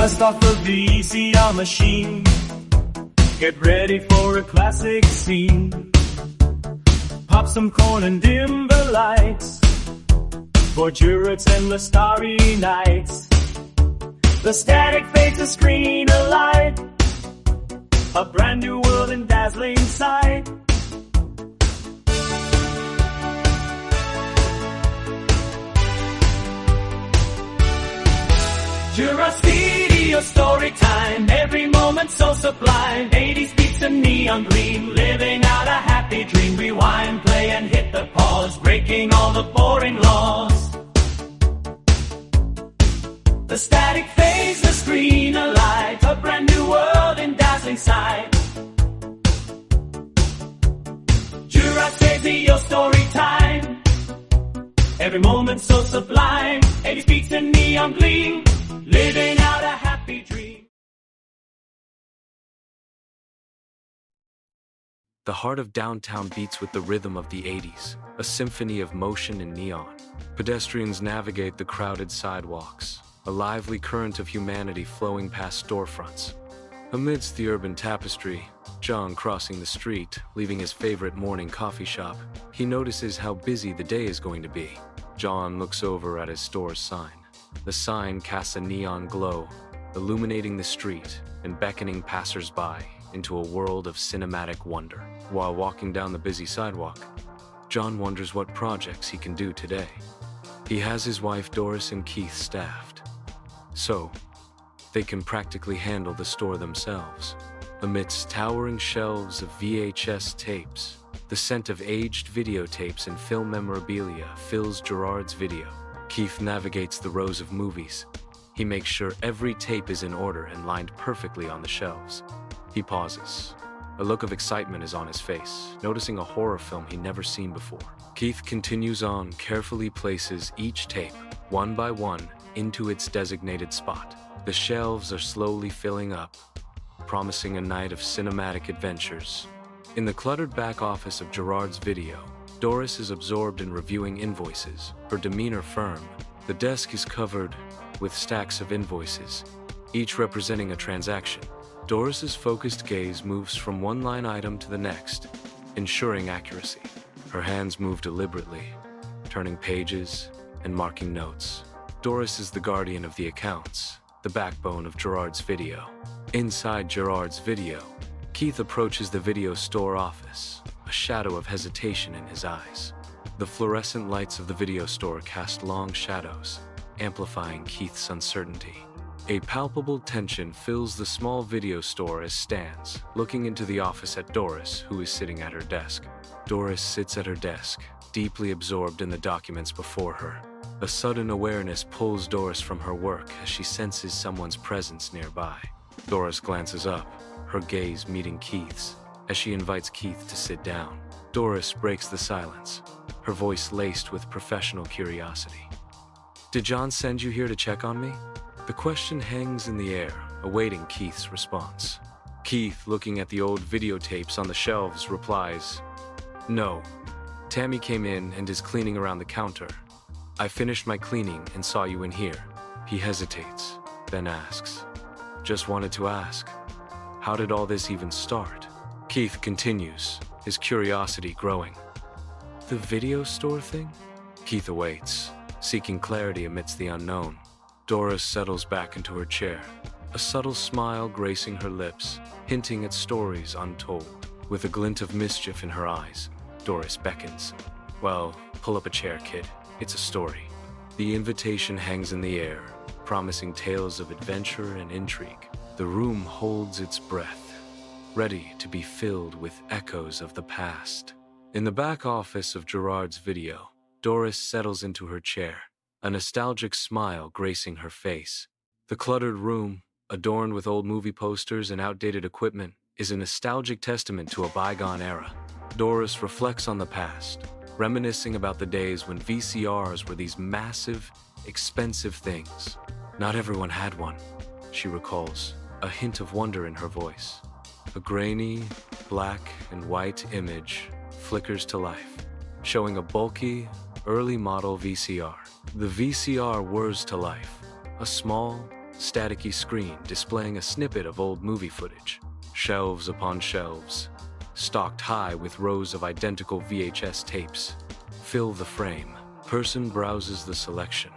Dust off the VCR machine. Get ready for a classic scene. Pop some corn and dim the lights for Gerard's endless starry nights. The static fades, the screen alight, a brand new world in dazzling sight. Gerard's video story time, every moment so sublime. 80s beats and neon green, living out a happy dream. Rewind, play and hit the pause, breaking all the boring laws. The static fades, the screen alight, a brand new world in dazzling sight. Gerard's video story time, every moment so sublime. 80s beats and neon gleam, living out a happy dream. The heart of downtown beats with the rhythm of the 80s, a symphony of motion and neon. Pedestrians navigate the crowded sidewalks, a lively current of humanity flowing past storefronts. Amidst the urban tapestry, John crossing the street, leaving his favorite morning coffee shop, he notices how busy the day is going to be. John looks over at his store's sign. The sign casts a neon glow, illuminating the street and beckoning passers-by into a world of cinematic wonder. While walking down the busy sidewalk, John wonders what projects he can do today. He has his wife Doris and Keith staffed, so they can practically handle the store themselves. Amidst towering shelves of VHS tapes, the scent of aged videotapes and film memorabilia fills Gerard's video. Keith navigates the rows of movies. He makes sure every tape is in order and lined perfectly on the shelves. He pauses. A look of excitement is on his face, noticing a horror film he'd never seen before. Keith continues on, carefully places each tape, one by one, into its designated spot. The shelves are slowly filling up, promising a night of cinematic adventures. In the cluttered back office of Gerard's video, Doris is absorbed in reviewing invoices, her demeanor firm. The desk is covered with stacks of invoices, each representing a transaction. Doris's focused gaze moves from one line item to the next, ensuring accuracy. Her hands move deliberately, turning pages and marking notes. Doris is the guardian of the accounts, the backbone of Gerard's video. Inside Gerard's video, Keith approaches the video store office, a shadow of hesitation in his eyes. The fluorescent lights of the video store cast long shadows, amplifying Keith's uncertainty. A palpable tension fills the small video store as stands, looking into the office at Doris, who is sitting at her desk. Doris sits at her desk, deeply absorbed in the documents before her. A sudden awareness pulls Doris from her work as she senses someone's presence nearby. Doris glances up, her gaze meeting Keith's, as she invites Keith to sit down. Doris breaks the silence, her voice laced with professional curiosity. "Did John send you here to check on me?" The question hangs in the air, awaiting Keith's response. Keith, looking at the old videotapes on the shelves, replies, "No. Tammy came in and is cleaning around the counter. I finished my cleaning and saw you in here." He hesitates, then asks, "Just wanted to ask, how did all this even start?" Keith continues, his curiosity growing. "The video store thing?" Keith awaits, seeking clarity amidst the unknown. Doris settles back into her chair, a subtle smile gracing her lips, hinting at stories untold. With a glint of mischief in her eyes, Doris beckons. "Well, pull up a chair, kid. It's a story." The invitation hangs in the air, promising tales of adventure and intrigue. The room holds its breath, ready to be filled with echoes of the past. In the back office of Gerard's video, Doris settles into her chair, a nostalgic smile gracing her face. The cluttered room, adorned with old movie posters and outdated equipment, is a nostalgic testament to a bygone era. Doris reflects on the past, reminiscing about the days when VCRs were these massive, expensive things. Not everyone had one, she recalls, a hint of wonder in her voice. A grainy, black and white image flickers to life, showing a bulky, early model VCR. The VCR whirs to life, a small, staticky screen displaying a snippet of old movie footage. Shelves upon shelves, stocked high with rows of identical VHS tapes, fill the frame. Person browses the selection,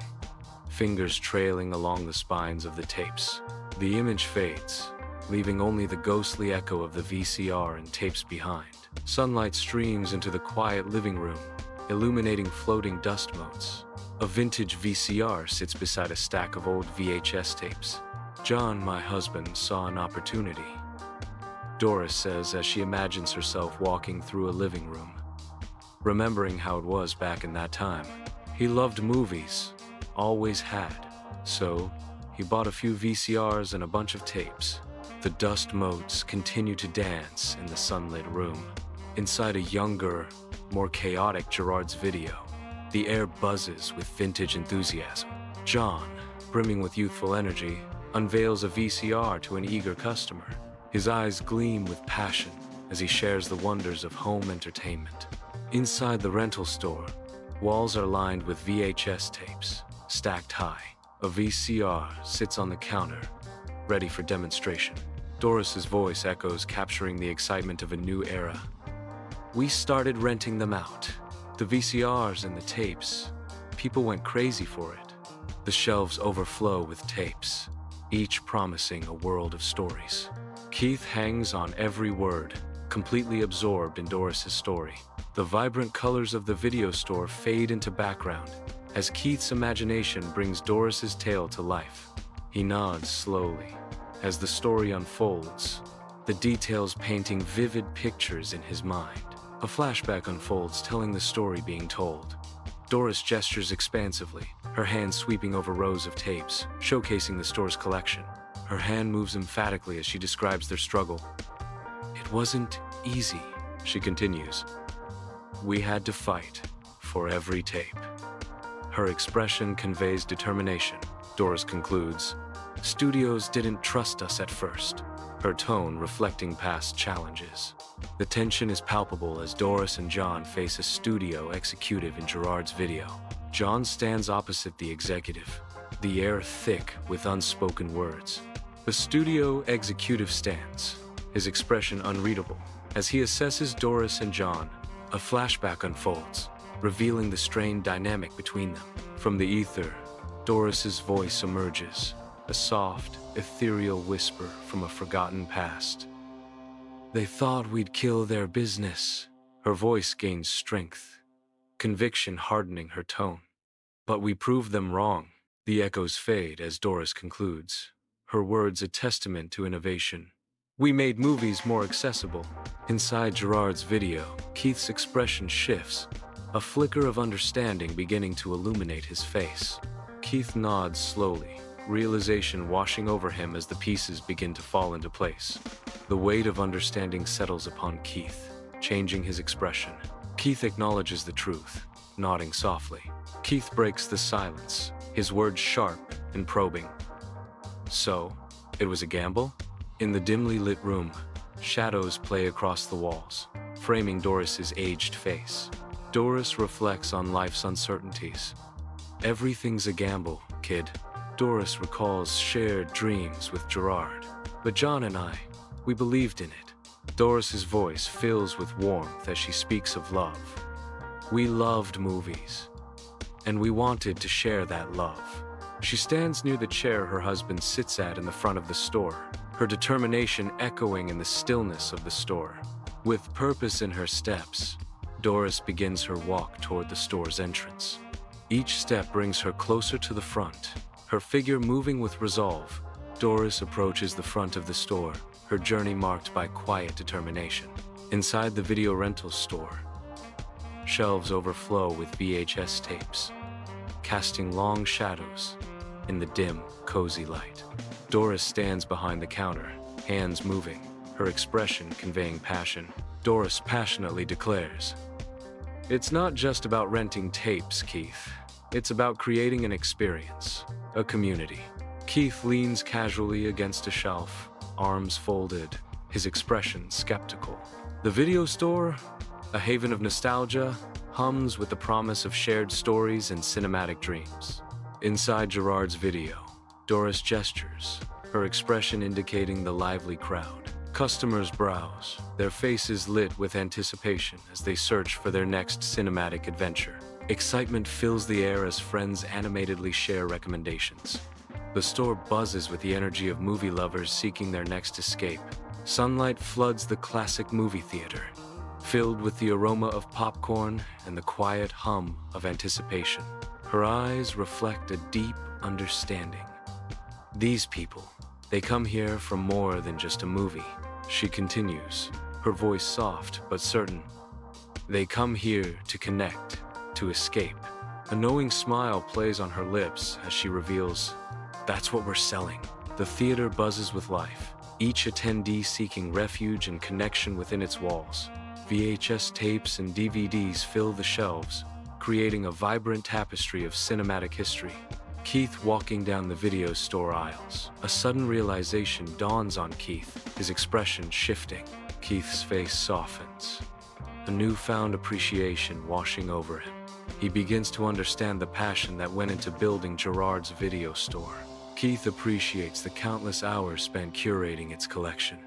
fingers trailing along the spines of the tapes. The image fades, leaving only the ghostly echo of the VCR and tapes behind. Sunlight streams into the quiet living room, illuminating floating dust motes. A vintage VCR sits beside a stack of old VHS tapes. John, my husband, saw an opportunity, Doris says as she imagines herself walking through a living room, remembering how it was back in that time. He loved movies, always had, so he bought a few VCRs and a bunch of tapes. The dust motes continue to dance in the sunlit room. Inside a younger, more chaotic Gerard's video, the air buzzes with vintage enthusiasm. John, brimming with youthful energy, unveils a VCR to an eager customer. His eyes gleam with passion as he shares the wonders of home entertainment. Inside the rental store, walls are lined with VHS tapes, stacked high. A VCR sits on the counter, ready for demonstration. Doris's voice echoes, capturing the excitement of a new era. We started renting them out. The VCRs and the tapes. People went crazy for it. The shelves overflow with tapes, each promising a world of stories. Keith hangs on every word, completely absorbed in Doris's story. The vibrant colors of the video store fade into background as Keith's imagination brings Doris's tale to life. He nods slowly as the story unfolds, the details painting vivid pictures in his mind. A flashback unfolds, telling the story being told. Doris gestures expansively, her hands sweeping over rows of tapes, showcasing the store's collection. Her hand moves emphatically as she describes their struggle. It wasn't easy, she continues. We had to fight for every tape. Her expression conveys determination. Doris concludes, studios didn't trust us at first, her tone reflecting past challenges. The tension is palpable as Doris and John face a studio executive in Gerard's video. John stands opposite the executive, the air thick with unspoken words. The studio executive stands, his expression unreadable. As he assesses Doris and John, a flashback unfolds, revealing the strained dynamic between them. From the ether, Doris's voice emerges, a soft, ethereal whisper from a forgotten past. They thought we'd kill their business. Her voice gains strength, conviction hardening her tone. But we proved them wrong. The echoes fade as Doris concludes, her words a testament to innovation. We made movies more accessible. Inside Gerard's video, Keith's expression shifts, a flicker of understanding beginning to illuminate his face. Keith nods slowly, realization washing over him as the pieces begin to fall into place. The weight of understanding settles upon Keith, changing his expression. Keith acknowledges the truth, nodding softly. Keith breaks the silence, his words sharp and probing. So, it was a gamble? In the dimly lit room, shadows play across the walls, framing Doris's aged face. Doris reflects on life's uncertainties. Everything's a gamble, kid. Doris recalls shared dreams with Gerard. But John and I, we believed in it. Doris's voice fills with warmth as she speaks of love. We loved movies, and we wanted to share that love. She stands near the chair her husband sits at in the front of the store, her determination echoing in the stillness of the store. With purpose in her steps, Doris begins her walk toward the store's entrance. Each step brings her closer to the front, her figure moving with resolve. Doris approaches the front of the store, her journey marked by quiet determination. Inside the video rental store, shelves overflow with VHS tapes, casting long shadows in the dim, cozy light. Doris stands behind the counter, hands moving, her expression conveying passion. Doris passionately declares, "It's not just about renting tapes, Keith. It's about creating an experience, a community." Keith leans casually against a shelf, arms folded, his expression skeptical. The video store, a haven of nostalgia, hums with the promise of shared stories and cinematic dreams. Inside Gerard's video, Doris gestures, her expression indicating the lively crowd. Customers browse, their faces lit with anticipation as they search for their next cinematic adventure. Excitement fills the air as friends animatedly share recommendations. The store buzzes with the energy of movie lovers seeking their next escape. Sunlight floods the classic movie theater, filled with the aroma of popcorn and the quiet hum of anticipation. Her eyes reflect a deep understanding. These people, they come here for more than just a movie. She continues, her voice soft but certain. They come here to connect, to escape. A knowing smile plays on her lips as she reveals, "That's what we're selling." The theater buzzes with life, each attendee seeking refuge and connection within its walls. VHS tapes and DVDs fill the shelves, creating a vibrant tapestry of cinematic history. Keith walking down the video store aisles. A sudden realization dawns on Keith, his expression shifting. Keith's face softens, a newfound appreciation washing over him. He begins to understand the passion that went into building Gerard's video store. Keith appreciates the countless hours spent curating its collection,